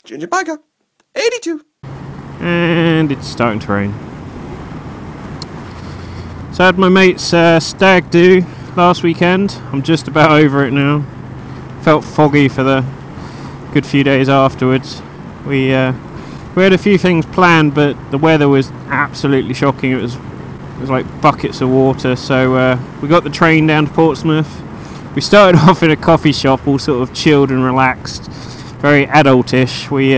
Ginger Biker, 82. And it's starting to rain. So I had my mate's stag do last weekend. I'm just about over it now. Felt foggy for the good few days afterwards. We had a few things planned, but the weather was absolutely shocking. It was like buckets of water. So we got the train down to Portsmouth. We started off in a coffee shop, all sort of chilled and relaxed, very adultish. We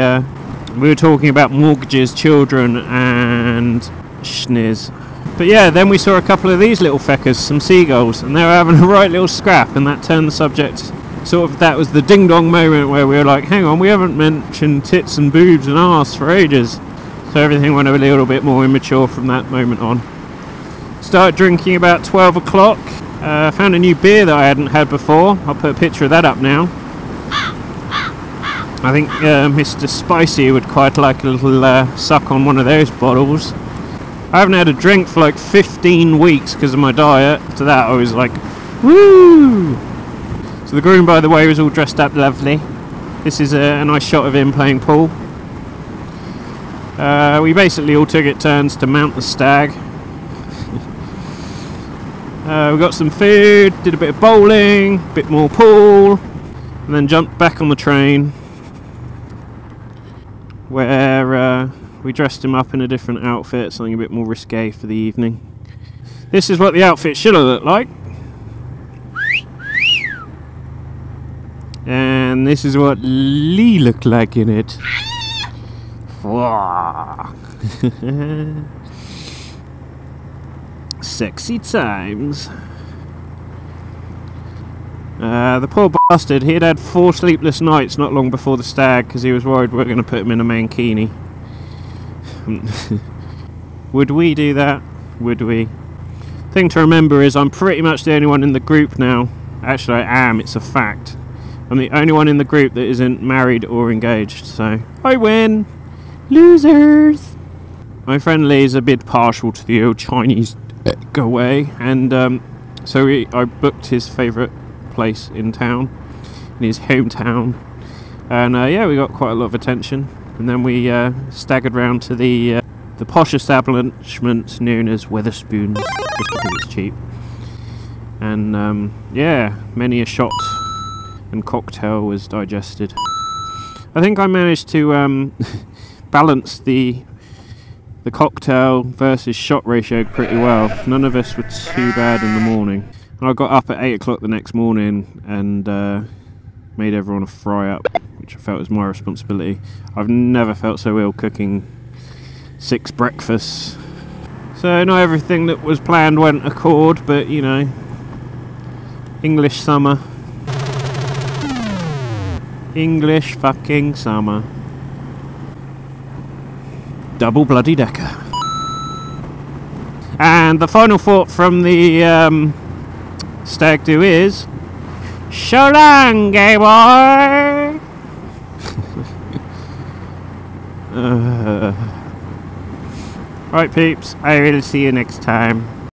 were talking about mortgages, children, and schniz. But yeah, then we saw a couple of these little feckers, some seagulls, and they were having a right little scrap, and that turned the subject. Sort of, that was the ding-dong moment where we were like, hang on, we haven't mentioned tits and boobs and arse for ages. So everything went a little bit more immature from that moment on. Started drinking about 12 o'clock. Found a new beer that I hadn't had before. I'll put a picture of that up now. I think Mr. Spicy would quite like a little suck on one of those bottles. I haven't had a drink for like 15 weeks because of my diet. After that I was like, woo! So the groom, by the way, was all dressed up lovely. This is a nice shot of him playing pool. We basically all took it turns to mount the stag. We got some food, did a bit of bowling, a bit more pool, and then jumped back on the train, where we dressed him up in a different outfit, something a bit more risque for the evening. This is what the outfit should have looked like. And this is what Lee looked like in it. Sexy times. The poor bastard, he had 4 sleepless nights not long before the stag because he was worried we were going to put him in a mankini. Would we do that? Would we? Thing to remember is I'm pretty much the only one in the group now. Actually I am, it's a fact. I'm the only one in the group that isn't married or engaged, so I win! Losers! My friend Lee's a bit partial to the old Chinese go away, and so I booked his favourite place in town, in his hometown, and yeah, we got quite a lot of attention, and then we staggered round to the posh establishment known as Wetherspoons, just because it's cheap, and yeah, many a shot and cocktail was digested. I think I managed to balance the cocktail versus shot ratio pretty well. None of us were too bad in the morning. I got up at 8 o'clock the next morning and made everyone a fry up, which I felt was my responsibility. I've never felt so ill cooking 6 breakfasts. So not everything that was planned went accord, but you know, English summer. English fucking summer. Double bloody decker. And the final thought from the stag do is, so long, gay boy! Right peeps, I will see you next time.